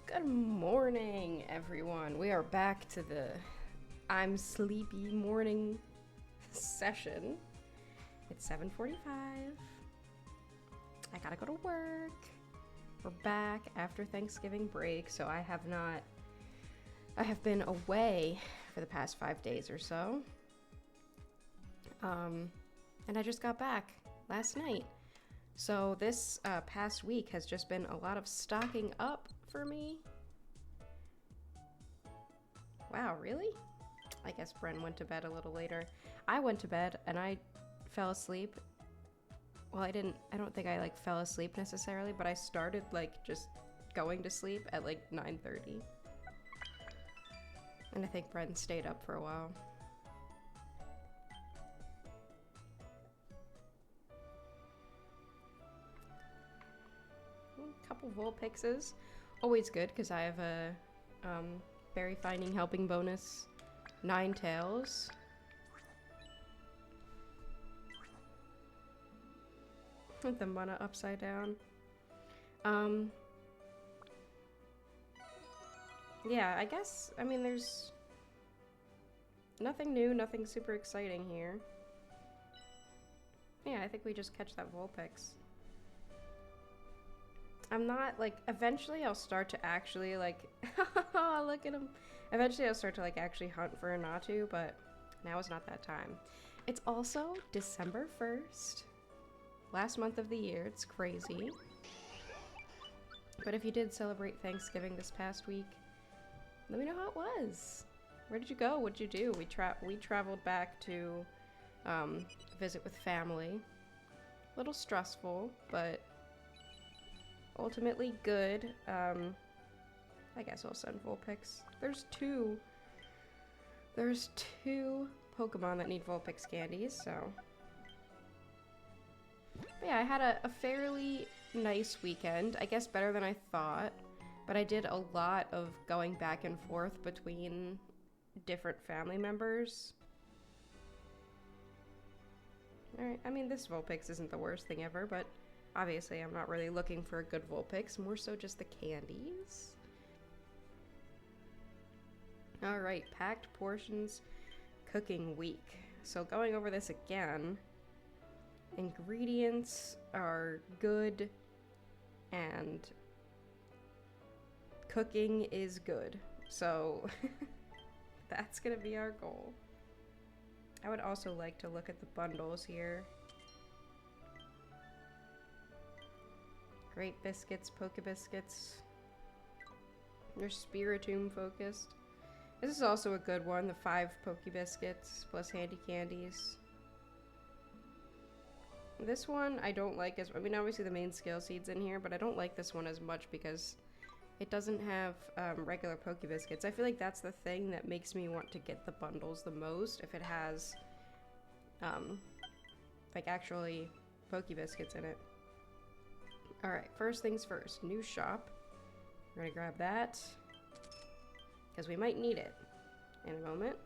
Good morning, everyone. We are back to the I'm sleepy morning session. It's 7:45. I gotta go to work. We're back after Thanksgiving break, so I have been away for the past 5 days or so. And I just got back last night. So this past week has just been a lot of stocking up for me. Wow, really? I guess Bren went to bed a little later. I went to bed and I fell asleep. Well, I don't think I fell asleep necessarily, but I started just going to sleep at 9:30. And I think Bren stayed up for a while. Couple Vulpixes. Always good because I have a berry finding helping bonus 9 tails. With the mana upside down. Yeah, I guess, there's nothing new, nothing super exciting here. Yeah, I think we just catch that Vulpix. I'm not, eventually I'll start to actually, look at him. Eventually I'll start to, actually hunt for a Natu, but now is not that time. It's also December 1st. Last month of the year. It's crazy. But if you did celebrate Thanksgiving this past week, let me know how it was. Where did you go? What did you do? We traveled back to visit with family. A little stressful, but ultimately good. I guess I'll send Vulpix. There's two Pokemon that need Vulpix candies, so. But yeah, I had a fairly nice weekend. I guess better than I thought. But I did a lot of going back and forth between different family members. Alright, this Vulpix isn't the worst thing ever, but obviously, I'm not really looking for a good Vulpix, more so just the candies. Alright, packed portions cooking week. So going over this again, ingredients are good and cooking is good. So that's gonna be our goal. I would also like to look at the bundles here. Great biscuits, Poke Biscuits. They're Spiritomb focused. This is also a good one, the 5 Poke Biscuits plus Handy Candies. This one I don't like as, obviously the main Scale Seed's in here, but I don't like this one as much because it doesn't have regular Poke Biscuits. I feel like that's the thing that makes me want to get the bundles the most, if it has actually Poke Biscuits in it. Alright, first things first, new shop. We're gonna grab that, because we might need it in a moment.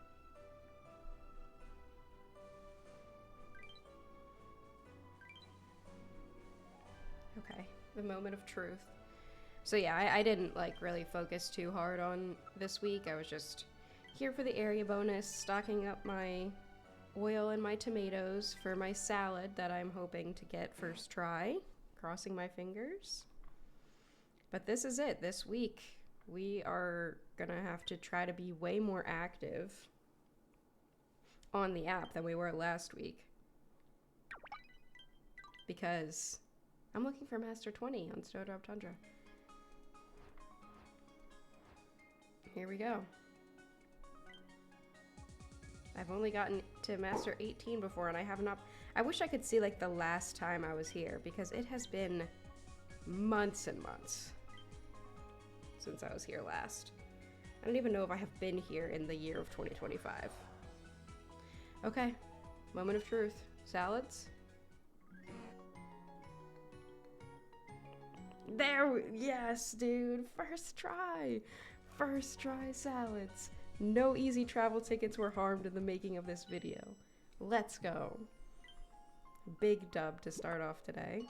Okay, the moment of truth. So yeah, I didn't really focus too hard on this week. I was just here for the area bonus, stocking up my oil and my tomatoes for my salad that I'm hoping to get first try. Crossing my fingers. But this is it. This week, we are gonna have to try to be way more active on the app than we were last week. Because I'm looking for Master 20 on Snowdrop Tundra. Here we go. I've only gotten to Master 18 before, and I have not. I wish I could see the last time I was here, because it has been months and months since I was here last. I don't even know if I have been here in the year of 2025. Okay, moment of truth. Salads. There, yes, dude. First try salads. No easy travel tickets were harmed in the making of this video. Let's go. Big dub to start off today.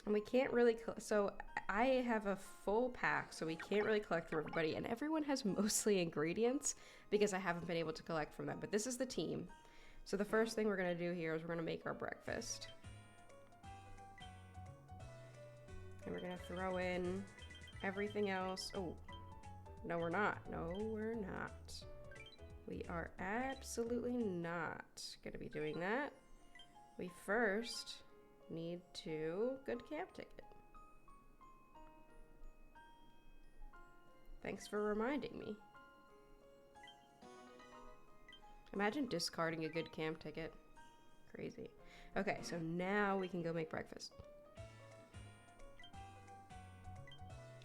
And we can't really, so I have a full pack, so we can't really collect from everybody. And everyone has mostly ingredients because I haven't been able to collect from them. But this is the team. So the first thing we're going to do here is we're going to make our breakfast. And we're going to throw in everything else. Oh, no, we're not. No, we're not. We are absolutely not going to be doing that. We first need to good camp ticket. Thanks for reminding me. Imagine discarding a good camp ticket. Crazy. Okay, so now we can go make breakfast.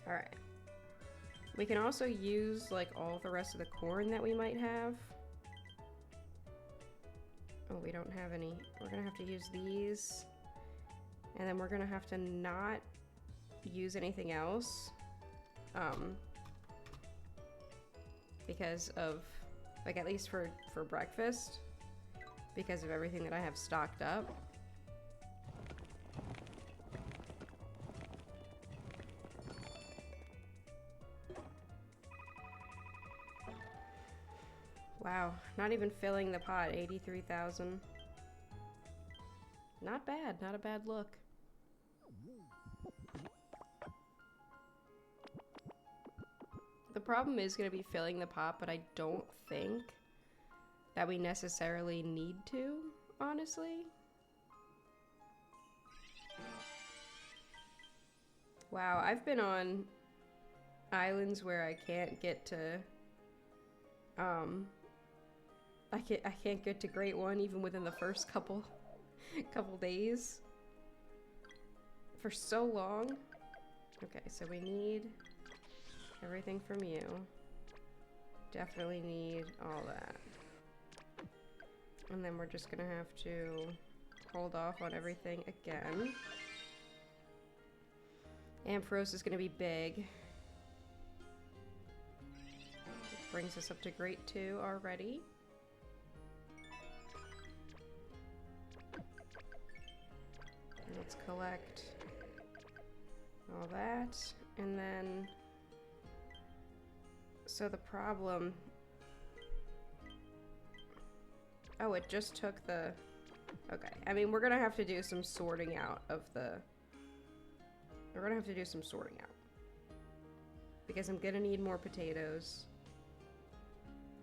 Alright. We can also use like all the rest of the corn that we might have. Oh, we don't have any. We're gonna have to use these. And then we're gonna have to not use anything else. Because of, like, at least for breakfast. Because of everything that I have stocked up. Wow, not even filling the pot, 83,000. Not bad, not a bad look. The problem is going to be filling the pot, but I don't think that we necessarily need to, honestly. Wow, I've been on islands where I can't get to, I can't get to Great One even within the first couple days. For so long. Okay, so we need everything from you. Definitely need all that. And then we're just gonna have to hold off on everything again. Ampharos is gonna be big. Brings us up to Grade 2 already. And let's collect all that. And then, so the problem, oh, it just took the, okay. I mean, we're gonna have to do some sorting out of the, we're gonna have to do some sorting out. Because I'm gonna need more potatoes.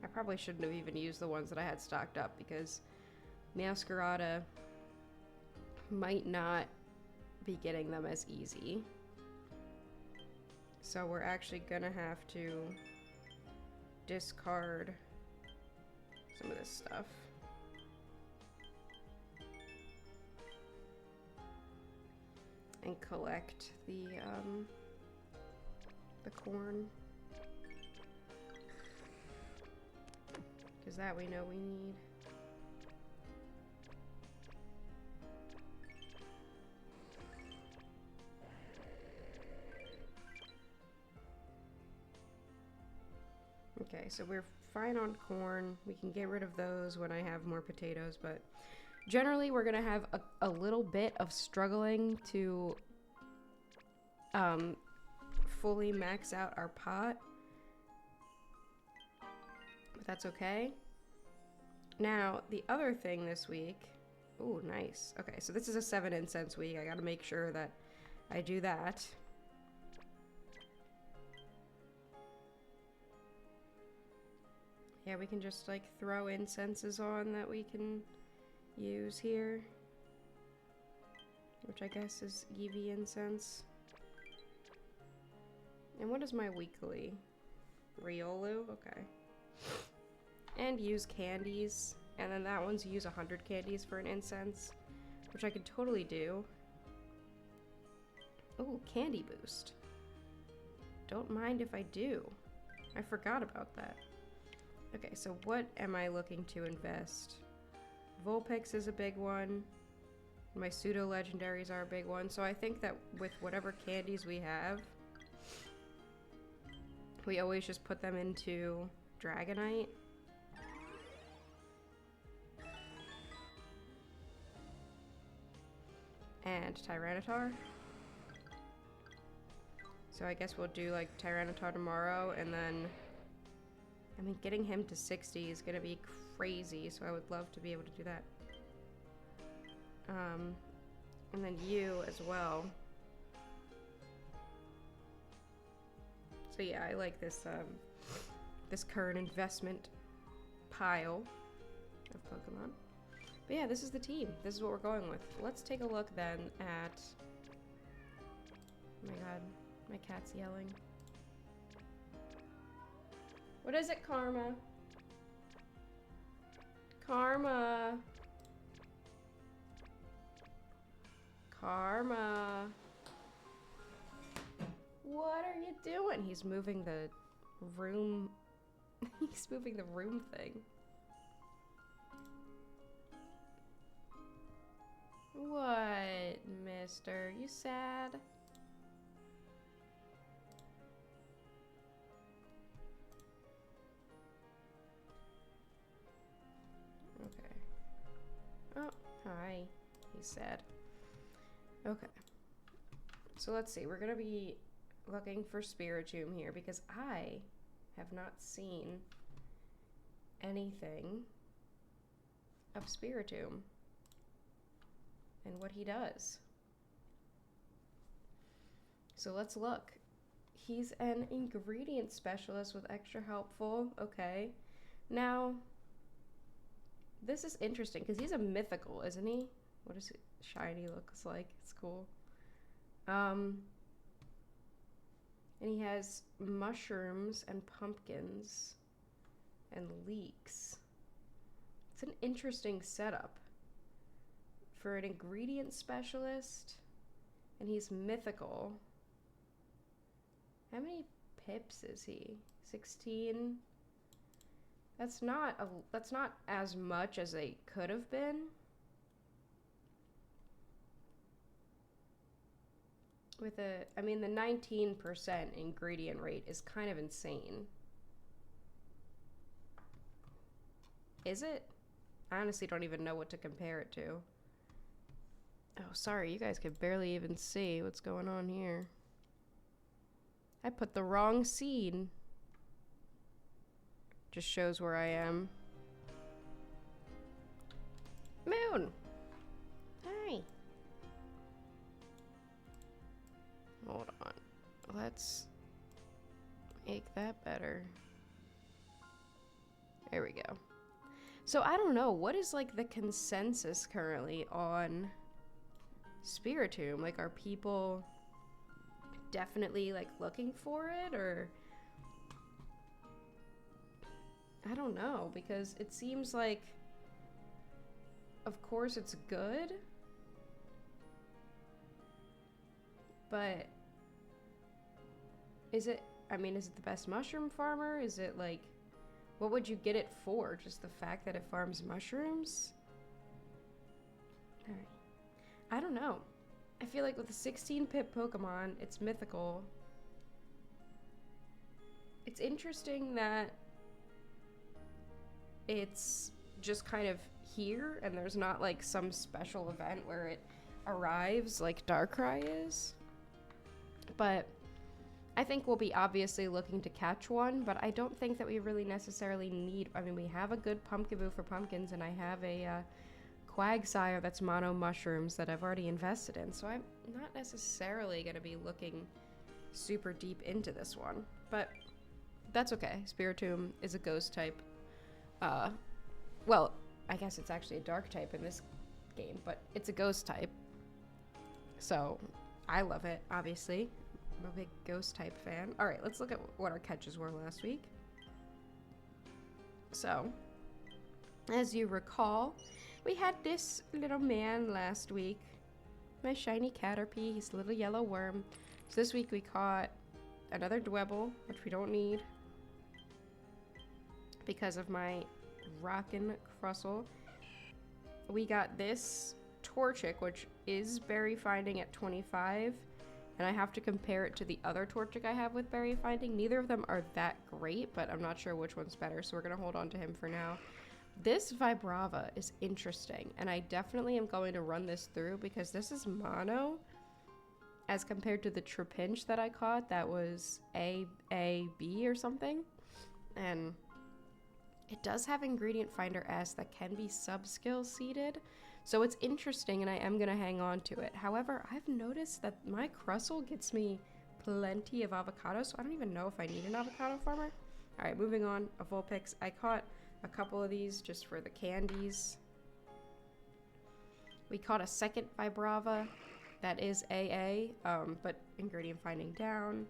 I probably shouldn't have even used the ones that I had stocked up because Masquerada might not be getting them as easy. So we're actually gonna have to discard some of this stuff. And collect the corn. Because that we know we need. Okay, so we're fine on corn. We can get rid of those when I have more potatoes, but generally we're gonna have a little bit of struggling to fully max out our pot. But that's okay. Now, the other thing this week, ooh, nice. Okay, so this is a 7 incense week. I gotta make sure that I do that. Yeah, we can just like throw incenses on that we can use here. Which I guess is Eevee incense. And what is my weekly? Riolu? Okay. And use candies. And then that one's use 100 candies for an incense. Which I could totally do. Oh, candy boost. Don't mind if I do. I forgot about that. Okay, so what am I looking to invest? Vulpix is a big one. My pseudo-legendaries are a big one. So I think that with whatever candies we have, we always just put them into Dragonite. And Tyranitar. So I guess we'll do like Tyranitar tomorrow, and then, I mean, getting him to 60 is gonna be crazy, so I would love to be able to do that. And then you as well. So yeah, I like this, this current investment pile of Pokemon. But yeah, this is the team. This is what we're going with. Let's take a look then at... Oh my god, my cat's yelling. What is it, Karma? Karma! Karma! What are you doing? He's moving the room... He's moving the room thing. What, mister? You sad? Okay. Oh, hi. He's sad. Okay. So let's see. We're gonna be looking for Spiritomb here because I have not seen anything of Spiritomb and what he does. So let's look. He's an ingredient specialist with extra helpful. Okay. Now, this is interesting because he's a mythical, isn't he? What does it shiny looks like? It's cool. And he has mushrooms and pumpkins and leeks. It's an interesting setup for an ingredient specialist, and he's mythical. How many pips is he? 16? That's not as much as they could have been. With I mean, the 19% ingredient rate is kind of insane. Is it? I honestly don't even know what to compare it to. Oh, sorry, you guys could barely even see what's going on here. I put the wrong seed. Just shows where I am. Moon! Hi! Hold on. Let's make that better. There we go. So I don't know, what is like the consensus currently on Spiritomb? Like, are people definitely like looking for it, or I don't know, because it seems like, of course it's good, but is it, I mean, is it the best mushroom farmer? Is it like, what would you get it for? Just the fact that it farms mushrooms? Alright. I don't know. I feel like with a 16-pip Pokemon, it's mythical. It's interesting that it's just kind of here, and there's not like some special event where it arrives like Darkrai is. But I think we'll be obviously looking to catch one, but I don't think that we really necessarily need... I mean, we have a good Pumpkaboo for pumpkins, and I have a Quagsire that's mono mushrooms that I've already invested in, so I'm not necessarily going to be looking super deep into this one. But that's okay. Spiritomb is a ghost type. Well, I guess it's actually a dark type in this game, but it's a ghost type. So I love it, obviously. I'm a big ghost type fan. Alright, let's look at what our catches were last week. So, as you recall, we had this little man last week. My shiny Caterpie, he's a little yellow worm. So this week we caught another Dwebble, which we don't need because of my Rockin' Crustle. We got this Torchic, which is berry finding at 25. And I have to compare it to the other Torchic I have with berry finding. Neither of them are that great, but I'm not sure which one's better, so we're going to hold on to him for now. This Vibrava is interesting, and I definitely am going to run this through because this is mono, as compared to the trapinch that I caught that was AAB or something. And it does have ingredient finder S that can be sub-skill seeded. So it's interesting and I am going to hang on to it. However, I've noticed that my Crustle gets me plenty of avocado, so I don't even know if I need an avocado farmer. All right, moving on. A Vulpix. I caught a couple of these just for the candies. We caught a second Vibrava that is AA, but ingredient finding down.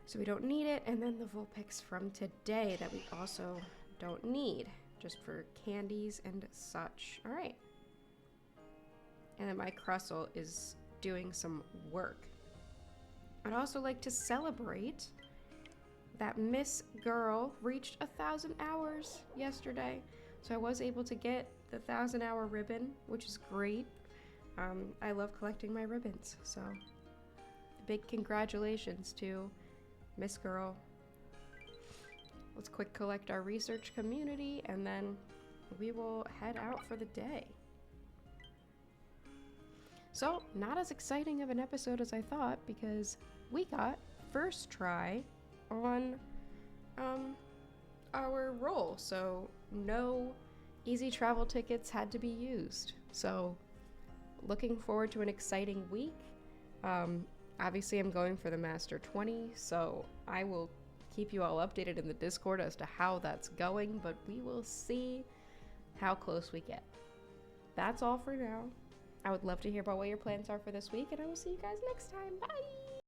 So we don't need it. And then the Vulpix from today that we also don't need, just for candies and such. All right. And then my Crustle is doing some work. I'd also like to celebrate that Miss Girl reached 1,000 hours yesterday. So I was able to get the 1,000-hour ribbon, which is great. I love collecting my ribbons, so big congratulations to Miss Girl. Let's quick collect our research community, and then we will head out for the day. So, not as exciting of an episode as I thought, because we got first try on our roll, so no easy travel tickets had to be used. So, looking forward to an exciting week. Obviously, I'm going for the Master 20, so I will keep you all updated in the Discord as to how that's going, but we will see how close we get. That's all for now. I would love to hear about what your plans are for this week, and I will see you guys next time. Bye!